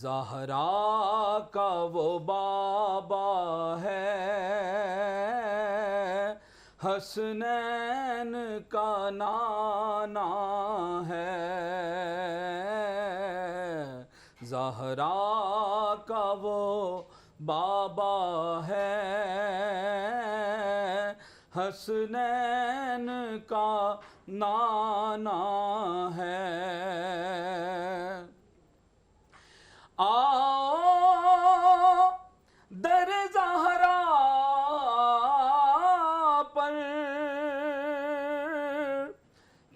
زہرا کا وہ بابا ہے، حسنین کا نانا ہے، زہرا کا وہ بابا ہے، حسنین کا نانا ہے۔ آؤ در زہرا پر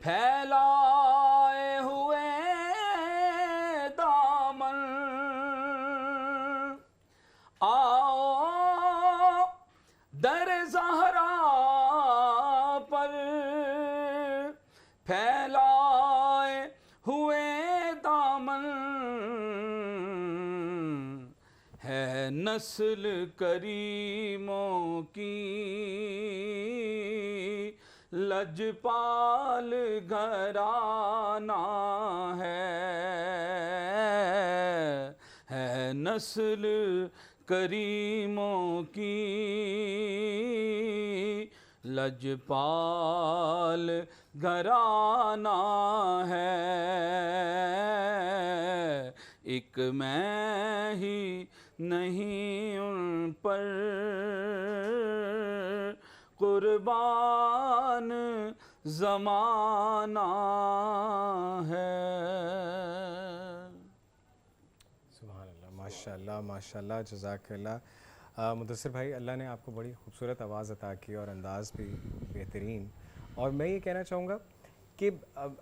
پھیلائے ہوئے دامن، آؤ در زہرا پر پھیلائے ہوئے دامن، ہے نسل کریموں کی لجپال گھرانہ ہے نسل کریموں کی لجپال گھرانہ ہے، ایک میں ہی نہیں ان پر قربان زمانہ ہے۔ سبحان اللہ، ماشاء اللہ ماشاء اللہ، جزاک اللہ۔ مدثر بھائی، اللہ نے آپ کو بڑی خوبصورت آواز عطا کی اور انداز بھی بہترین، اور میں یہ کہنا چاہوں گا کہ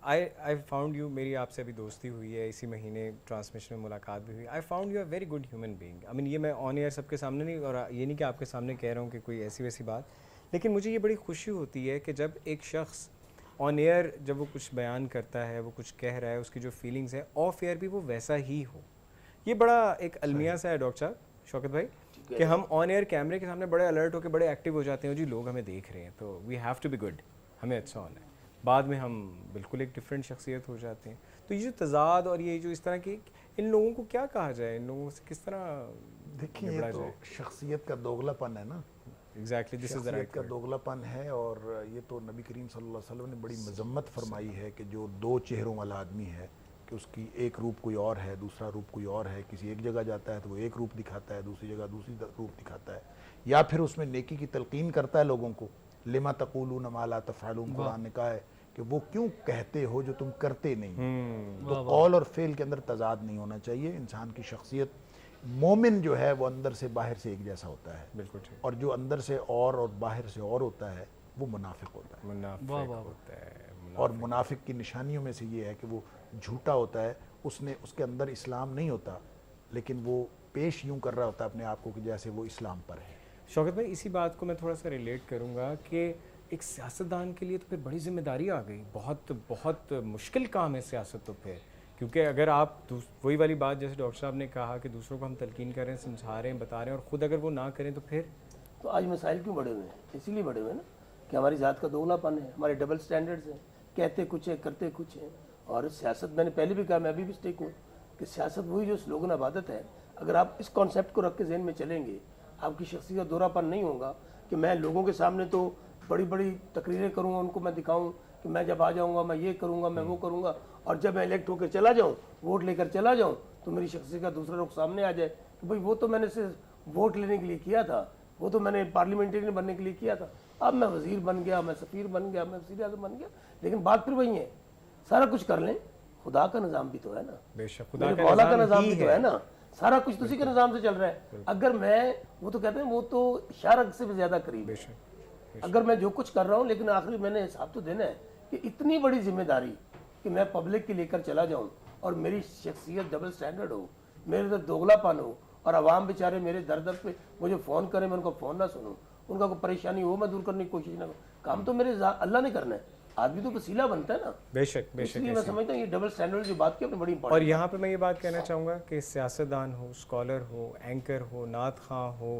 آئی فاؤنڈ یو، میری آپ سے ابھی دوستی ہوئی ہے، اسی مہینے ٹرانسمیشن میں ملاقات بھی ہوئی، I found you a very good human being. I mean یہ میں آن ایئر سب کے سامنے نہیں، اور یہ نہیں کہ آپ کے سامنے کہہ رہا ہوں کہ کوئی ایسی ویسی بات، لیکن مجھے یہ بڑی خوشی ہوتی ہے کہ جب ایک شخص آن ایئر جب وہ کچھ بیان کرتا ہے، وہ کچھ کہہ رہا ہے، اس کی جو فیلنگز ہے آف ایئر بھی وہ ویسا ہی ہو۔ یہ بڑا ایک المیہ سا ہے ڈاکٹر صاحب، شوکت بھائی، کہ ہم آن ایئر کیمرے کے سامنے بڑے الرٹ ہو کے بڑے ایکٹیو ہو جاتے ہیں، جی لوگ ہمیں دیکھ رہے ہیں تو we have to be good, ہمیں اچھا ہونا ہے، بعد میں ہم بالکل ایک ڈفرینٹ شخصیت ہو جاتے ہیں۔ تو یہ جو تضاد اور یہ جو اس طرح کی، ان لوگوں کو کیا کہا جائے، ان لوگوں سے کس طرح دیکھیں، یہ تو شخصیت کا دوغلا پن ہے نا، exactly this is the right شخصیت کا دوغلا پن ہے، اور یہ تو نبی کریم صلی اللہ علیہ وسلم نے بڑی مذمت فرمائی ہے کہ جو دو چہروں والا آدمی ہے، کہ اس کی ایک روپ کوئی اور ہے، دوسرا روپ کوئی اور ہے، کسی ایک جگہ جاتا ہے تو وہ ایک روپ دکھاتا ہے، دوسری جگہ دوسری روپ دکھاتا ہے، یا پھر اس میں نیکی کی تلقین کرتا ہے لوگوں کو، لما تقولون ما لا تفعلون، قرآن نے کہا ہے کہ وہ کیوں کہتے ہو جو تم کرتے نہیں۔ تو قول اور فعل کے اندر تضاد نہیں ہونا چاہیے۔ انسان کی شخصیت، مومن جو ہے وہ اندر سے باہر سے ایک جیسا ہوتا ہے، بالکل ٹھیک، اور جو اندر سے اور باہر سے اور ہوتا ہے وہ منافق ہوتا ہے۔ منافق ہوتا ہے، اور منافق کی نشانیوں میں سے یہ ہے کہ وہ جھوٹا ہوتا ہے، اس کے اندر اسلام نہیں ہوتا، لیکن وہ پیش یوں کر رہا ہوتا ہے اپنے آپ کو کہ جیسے وہ اسلام پر ہے۔ شوکت بھائی، اسی بات کو میں تھوڑا سا ریلیٹ کروں گا کہ ایک سیاستدان کے لیے تو پھر بڑی ذمہ داری آ گئی، بہت بہت مشکل کام ہے سیاست تو پھر، کیونکہ اگر آپ وہی والی بات جیسے ڈاکٹر صاحب نے کہا کہ دوسروں کو ہم تلقین کر رہے ہیں، سمجھا رہے ہیں، بتا رہے ہیں، اور خود اگر وہ نہ کریں تو پھر تو آج مسائل کیوں بڑے ہوئے ہیں؟ اسی لیے بڑے ہوئے ہیں نا کہ ہماری ذات کا دوغلا پن ہے، ہمارے ڈبل سٹینڈرڈز ہیں، کہتے کچھ ہیں کرتے کچھ ہیں۔ اور سیاست، میں نے پہلے بھی کہا، میں ابھی بھی اسٹیک ہوں کہ سیاست وہی جو سلوگن عبادت ہے، اگر آپ اس کانسیپٹ کو رکھ کے ذہن میں چلیں گے، آپ کی شخصیت کا دورہ پن نہیں ہوگا کہ میں لوگوں کے سامنے تو بڑی بڑی تقریریں کروں گا، ان کو میں دکھاؤں کہ میں جب آ جاؤں گا میں یہ کروں گا، میں وہ کروں گا، اور جب میں الیکٹ ہو کے چلا جاؤں، ووٹ لے کر چلا جاؤں، تو میری شخصیت کا دوسرا رخ سامنے آ جائے کہ بھئی وہ تو میں نے صرف ووٹ لینے کے لیے کیا تھا، وہ تو میں نے پارلیمنٹرین بننے کے لیے کیا تھا، اب میں وزیر بن گیا، میں سفیر بن گیا، میں وزیر اعظم بن گیا، لیکن بات پھر وہی ہے، سارا کچھ کر لیں، خدا کا نظام بھی تو ہے نا، بے شک خدا میرے کا مولا کا نظام ہی بھی تو ہے نا، سارا کچھ تو اسی کے نظام سے چل رہا ہے۔ اگر میں، وہ تو کہتے ہیں وہ تو شارک سے بھی زیادہ قریب ہے، اگر میں جو کچھ کر رہا ہوں، لیکن آخری میں نے حساب تو دینا ہے کہ اتنی بڑی ذمہ داری کہ میں پبلک کی لے کر چلا جاؤں اور میری شخصیت ڈبل سٹینڈرڈ ہو، میرے اندر دوغلا پن ہو، اور عوام بیچارے میرے در در پہ مجھے فون کریں، میں ان کو فون نہ سنوں، ان کا کوئی پریشانی ہو میں دور کرنے کی کوشش نہ کروں، کام تو میرے اللہ نے کرنا ہے، آدمی تو وسیلہ بنتا ہے نا۔ بے شک بے اس شک، لیے میں سمجھتا ہوں یہ ڈبل سٹینڈرڈ جو بات کی آپ نے بڑی اور امپورٹنٹ۔ یہاں پہ میں یہ بات کہنا چاہوں گا کہ سیاستدان ہو، اسکالر ہو، اینکر ہو، نعت خواں ہو،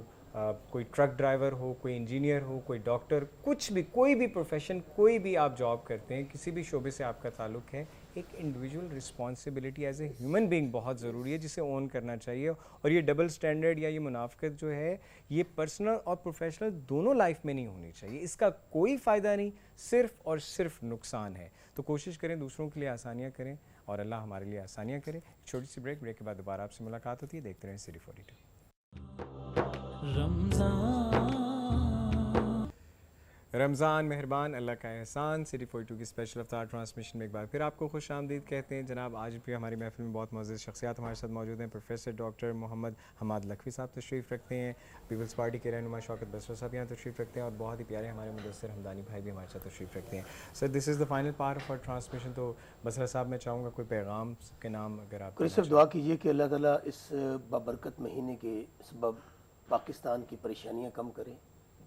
کوئی ٹرک ڈرائیور ہو، کوئی انجینئر ہو، کوئی ڈاکٹر، کچھ بھی، کوئی بھی پروفیشن، کوئی بھی آپ جاب کرتے ہیں، کسی بھی شعبے سے آپ کا تعلق ہے، ایک individual responsibility as a human being بہت ضروری ہے جسے اون کرنا چاہیے. اور یہ ڈبل سٹینڈرڈ یا یہ منافقت جو ہے یہ پرسنل اور پروفیشنل دونوں لائف میں نہیں ہونی چاہیے. اس کا کوئی فائدہ نہیں, صرف اور صرف نقصان ہے. تو کوشش کریں دوسروں کے لیے آسانیاں کریں اور اللہ ہمارے لیے آسانیاں کرے. چھوٹی سی بریک کے بعد دوبارہ آپ سے ملاقات ہوتی ہے. دیکھتے رہیں سٹی 42. رمضان مہربان اللہ کا احسان. سٹی 42 کی اسپیشل افطار ٹرانسمیشن میں ایک بار پھر آپ کو خوش آمدید کہتے ہیں. جناب آج بھی ہماری محفل میں بہت معزز شخصیات ہمارے ساتھ موجود ہیں. پروفیسر ڈاکٹر محمد حماد لکھوی صاحب تشریف رکھتے ہیں. پیپلز پارٹی کے رہنما شوکت بسرا صاحب یہاں تشریف رکھتے ہیں, اور بہت ہی پیارے ہمارے مدثر ہمدانی بھائی بھی ہمارے ساتھ تشریف رکھتے ہیں. Sir this is the final part of our transmission. تو بسرا صاحب میں چاہوں گا کوئی پیغام کے نام اگر آپ کوئی صرف دعا کیجیے کہ اللہ تعالیٰ اس بابرکت مہینے کے سبب پاکستان کی پریشانیاں کم کرے,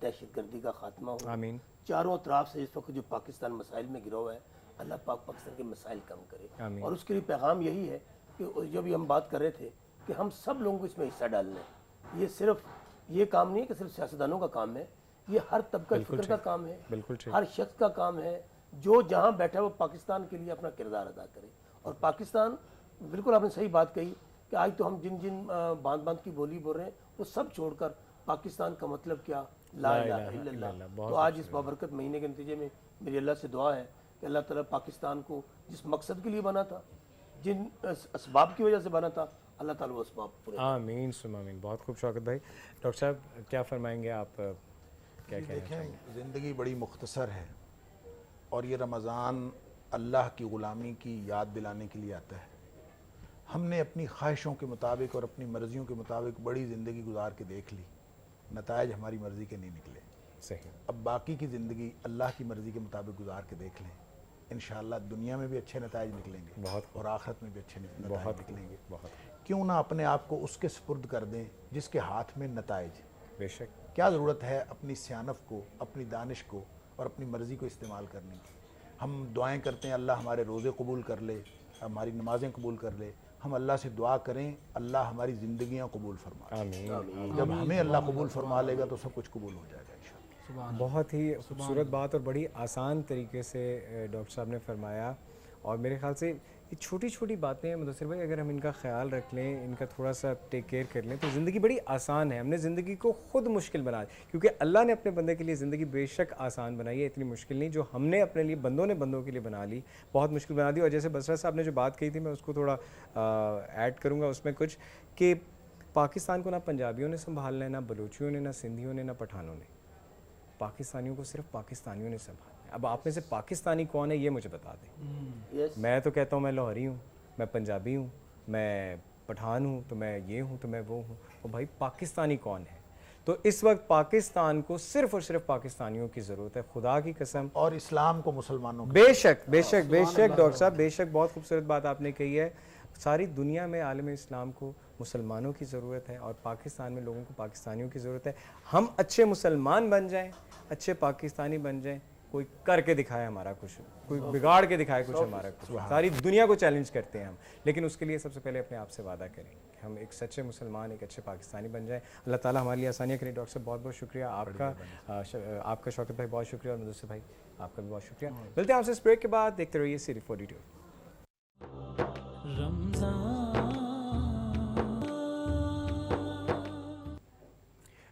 دہشت گردی کا خاتمہ ہو. آمین. چاروں اطراف سے اس وقت جو پاکستان مسائل میں گرا ہوا ہے, اللہ پاک پاکستان کے مسائل کم کرے. آمین. اور اس کے لیے پیغام یہی ہے کہ جو بھی ہم بات کر رہے تھے کہ ہم سب لوگوں کو اس میں حصہ ڈالنا ہے. یہ صرف یہ کام نہیں ہے کہ صرف سیاستدانوں کا کام ہے, یہ ہر طبقہ فکر کا کام ہے, ہر شخص کا کام ہے جو جہاں بیٹھا وہ پاکستان کے لیے اپنا کردار ادا کرے. اور پاکستان, بالکل آپ نے صحیح بات کہی کہ آج تو ہم جن جن باندھ کی بولی بول رہے ہیں وہ سب چھوڑ کر پاکستان کا مطلب کیا, لا الہ الا اللہ. تو آج اس بابرکت مہینے کے نتیجے میں میری اللہ سے دعا ہے کہ اللہ تعالیٰ پاکستان کو جس مقصد کے لیے بنا تھا, جن اسباب کی وجہ سے بنا تھا, اللہ تعالیٰ وہ اسباب پورے. آمین ثم آمین. بہت خوب شوکت بھائی. ڈاکٹر صاحب کیا فرمائیں گے آپ, کیا کہنا چاہیں گے؟ زندگی بڑی مختصر ہے اور یہ رمضان اللہ کی غلامی کی یاد دلانے کے لیے آتا ہے. ہم نے اپنی خواہشوں کے مطابق اور اپنی مرضیوں کے مطابق بڑی زندگی گزار کے دیکھ لی, نتائج ہماری مرضی کے نہیں نکلے. صحیح. اب باقی کی زندگی اللہ کی مرضی کے مطابق گزار کے دیکھ لیں, انشاءاللہ دنیا میں بھی اچھے نتائج نکلیں گے, بہت اور آخرت میں بھی اچھے نتائج نکلیں گے. بہت. کیوں نہ اپنے آپ کو اس کے سپرد کر دیں جس کے ہاتھ میں نتائج. بے شک. کیا ضرورت ہے اپنی سیانف کو, اپنی دانش کو اور اپنی مرضی کو استعمال کرنے کی. ہم دعائیں کرتے ہیں اللہ ہمارے روزے قبول کر لے, ہماری نمازیں قبول کر لے. ہم اللہ سے دعا کریں اللہ ہماری زندگیاں قبول فرما. آمین. جب ہمیں اللہ قبول فرما لے گا تو سب کچھ قبول ہو جائے گا انشاءاللہ. بہت ہی خوبصورت بات اور بڑی آسان طریقے سے ڈاکٹر صاحب نے فرمایا. اور میرے خیال سے یہ چھوٹی چھوٹی باتیں ہیں مدثر بھائی, اگر ہم ان کا خیال رکھ لیں, ان کا تھوڑا سا ٹیک کیئر کر لیں تو زندگی بڑی آسان ہے. ہم نے زندگی کو خود مشکل بنا دی, کیونکہ اللہ نے اپنے بندے کے لیے زندگی بے شک آسان بنائی ہے, اتنی مشکل نہیں جو ہم نے اپنے لیے بندوں نے بندوں کے لیے بنا لی, بہت مشکل بنا دی. اور جیسے بسرا صاحب نے جو بات کہی تھی میں اس کو تھوڑا ایڈ کروں گا اس میں کچھ, کہ پاکستان کو نہ پنجابیوں نے سنبھالنا ہے, نہ بلوچیوں نے, نہ سندھیوں نے, نہ پٹھانوں نے. پاکستانیوں کو صرف پاکستانیوں نے سنبھالنا ہے. اب آپ میں سے پاکستانی کون ہے یہ مجھے بتا دیں. میں تو کہتا ہوں میں لاہوری ہوں, میں پنجابی ہوں, میں پٹھان ہوں, تو میں یہ ہوں, تو میں وہ ہوں. اور بھائی پاکستانی کون ہے؟ تو اس وقت پاکستان کو صرف اور صرف پاکستانیوں کی ضرورت ہے, خدا کی قسم. اور اسلام کو مسلمانوں بے شک بے شک بے شک ڈاکٹر صاحب بے شک, بہت خوبصورت بات آپ نے کہی ہے. ساری دنیا میں عالم اسلام کو مسلمانوں کی ضرورت ہے اور پاکستان میں لوگوں کو پاکستانیوں کی ضرورت ہے. ہم اچھے مسلمان بن جائیں, اچھے پاکستانی بن جائیں, کوئی کر کے دکھائے ہمارا کچھ, کوئی بگاڑ کے دکھائے کچھ ہمارا کچھ, ساری دنیا کو چیلنج کرتے ہیں ہم. لیکن اس کے لیے سب سے پہلے اپنے آپ سے وعدہ کریں کہ ہم ایک سچے مسلمان, ایک اچھے پاکستانی بن جائیں. اللہ تعالیٰ ہمارے لیے آسانیاں کریں. ڈاکٹر صاحب بہت بہت شکریہ آپ کا شوکت بھائی بہت شکریہ, اور مدثر بھائی آپ کا بھی بہت شکریہ. ملتے ہیں آپ سے اس بریک کے بعد, دیکھتے رہیے سٹی 42.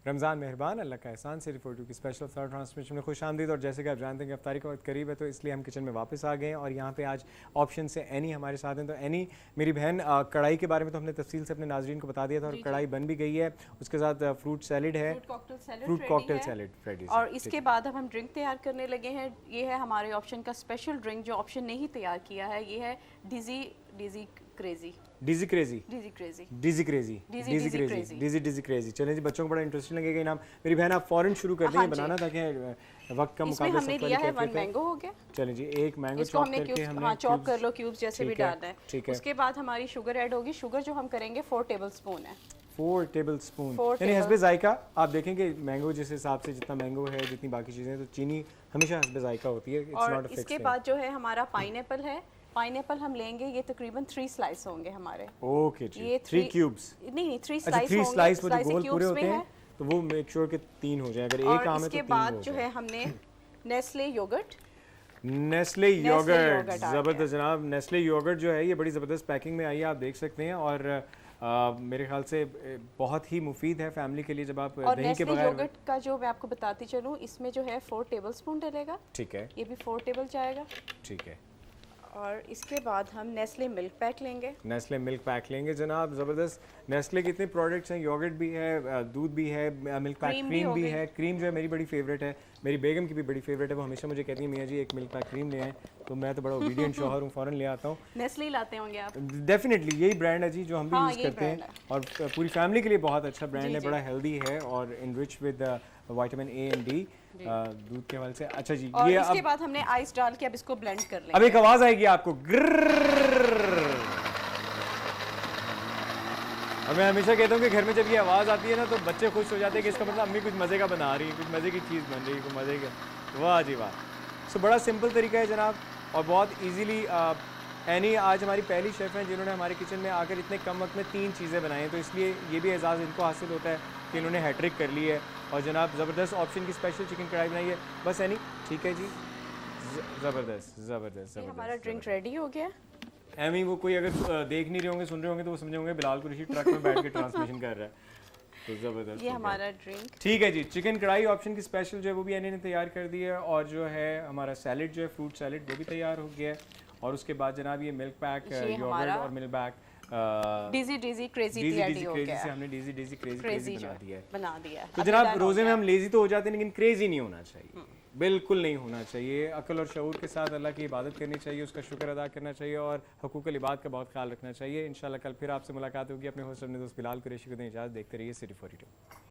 رمضان مہربان اللہ کا احسان. سٹی 42 کی اسپیشل افطار ٹرانسمیشن میں خوش آمدید. اور جیسے کہ آپ جانتے ہیں کہ افطاری کا وقت قریب ہے تو اس لیے ہم کچن میں واپس آ گئے ہیں, اور یہاں پہ آج آپشن سے اینی ہمارے ساتھ ہیں. تو اینی میری بہن, کڑھائی کے بارے میں تو ہم نے تفصیل سے اپنے ناظرین کو بتا دیا تھا, اور کڑھائی بن بھی گئی ہے. اس کے ساتھ فروٹ سیلڈ ہے, فروٹ کاکٹیل سیلڈ ریڈی. اور اس کے بعد اب ہم ڈرنک تیار کرنے لگے ہیں. یہ ہے ہمارے آپشن کا اسپیشل ڈرنک جو آپشن نے ہی تیار کیا ہے. یہ ہے ڈیزی کریزی. چلیں جی, بچوں کو بڑا انٹرسٹنگ لگے گا نام. میری بہن آپ فوراً شروع کر دیں بنانا تاکہ وقت کا مقابلہ ہم نے لیا ہے 1 مینگو ہو گیا. چلیں جی, ایک مینگو چاپ کر کے ہم نے چاپ کر لو کیوبز جیسے بھی ڈالنا ہے. اس کے بعد ہماری شوگر ایڈ ہوگی. شوگر جو ہم کریں گے 4 ٹیبل سپون ہے. 4 ٹیبل سپون, یعنی حسب ذائقہ. آپ دیکھیں کہ مینگو جس حساب سے جتنا مینگو ہے, جتنی باقی چیزیں, تو چینی ہمیشہ حسب ذائقہ ہوتی ہے. اور اس کے بعد جو ہے ہمارا پائن ایپل ہے. پائن ایپل ہم لیں گے, یہ تقریباً 3 سلائس ہوں گے ہمارے. اوکے جی, 3 کیوبس. نہیں 3 سلائس ہوں گے. 3 سلائس وہ جو گول پورے ہوتے ہیں تو وہ میک شور کہ 3 ہو جائیں. اگر ایک عام ہے تو 3 ہو جائیں. اس کے بعد جو ہے ہم نے Nestle yoghurt. Nestle yoghurt yogurt آ زبردست جناب. نیسلے یوگرٹ جو ہے یہ بڑی زبردست پیکنگ میں آئی ہے, آپ دیکھ سکتے ہیں, اور میرے خیال سے بہت ہی مفید ہے فیملی کے لیے. جب آپ اور دہی کے نیسلے بغیر, یوگرٹ کا جو میں آپ کو بتاتی چلوں, اس میں جو ہے 4 ٹیبل سپون ڈلے گا, ٹھیک ہے یہ بھی 4 ٹیبل جائے گا. ٹھیک ہے. اور اس کے بعد ہم نیسلے ملک پیک لیں گے. نیسلے ملک پیک لیں گے جناب, زبردست. نیسلے کے اتنے پروڈکٹس ہیں, یوگرٹ بھی ہے, دودھ بھی ہے, ملک پیک کریم بھی ہے. کریم جو ہے میری بڑی فیوریٹ ہے, میری بیگم کی بھی بڑی فیوریٹ ہے, وہ ہمیشہ مجھے کہتی ہیں میاں جی ایک ملک پیک کریم لے آئیں, تو میں تو بڑا اوبیڈینٹ شوہر ہوں, فوراً لے آتا ہوں. نیسلے لاتے ہوں گے آپ؟ ڈیفینیٹلی یہی برانڈ ہے جی جو ہم بھی یوز کرتے ہیں, اور پوری فیملی کے لیے بہت اچھا برانڈ ہے, بڑا ہیلدی ہے اور enrich with vitamin A and D دودھ کے حوالے سے. اچھا جی, اور یہ اس کے بعد ہم نے آئس ڈال کے اب اس کو بلینڈ کر لیں اب گے. ایک آواز آئے گی آپ کو اور میں ہمیشہ کہتا ہوں کہ گھر میں جب یہ آواز آتی ہے نا تو بچے خوش ہو جاتے ہیں کہ اس کا مطلب امی کچھ مزے کا بنا رہی ہے, کچھ مزے کی چیز بن رہی ہے, کچھ مزے کا. واہ جی واہ. سو بڑا سمپل طریقہ ہے جناب, اور بہت ایزیلی. اینی آج ہماری پہلی شیف ہیں جنہوں نے ہمارے کچن میں آ کر اتنے کم وقت میں 3 چیزیں بنائی ہیں, تو اس لیے یہ بھی اعزاز ان کو حاصل ہوتا ہے کہ انہوں نے ہیٹرک کر لی ہے. اور جناب زبردست آپشن کی اسپیشل چکن کڑھائی بنائی ہے بس. اینی ٹھیک ہے جی, زبردست زبردست ہمارا زبردست. ڈرنک ریڈی ہو گیا. ایمی وہ کوئی اگر دیکھ نہیں رہے ہوں گے, سن رہے ہوں گے, تو وہ سمجھے ہوں گے بلال قریشی ٹرک میں بیٹھ کے ٹرانسمیشن کر رہا ہے. تو زبردست, یہ ہمارا ڈرنک ٹھیک ہے جی. چکن کڑھائی آپشن کی اسپیشل جو ہے وہ بھی اینی نے تیار کر دی ہے, اور جو ہے ہمارا سیلڈ جو ہے فروٹ سیلڈ وہ بھی تیار ہو گیا ہے. اور اس کے بعد جناب یہ ملک پیک یوگرٹ اور milk pack daisy daisy crazy daisy crazy سے ہم نے ڈیزی ڈیزی کریزی بنا دیا. تو جناب روزے میں ہم لیزی تو ہو جاتے ہیں لیکن کریزی نہیں ہونا چاہیے, بالکل نہیں ہونا چاہیے. عقل اور شعور کے ساتھ اللہ کی عبادت کرنی چاہیے, اس کا شکر ادا کرنا چاہیے, اور حقوق العباد کا بہت خیال رکھنا چاہیے. انشاءاللہ کل پھر آپ سے ملاقات ہوگی. اپنے ہوسٹ اپنے دوست بلال قریشی کو دیں اجازت. دیکھتے رہیے City 42.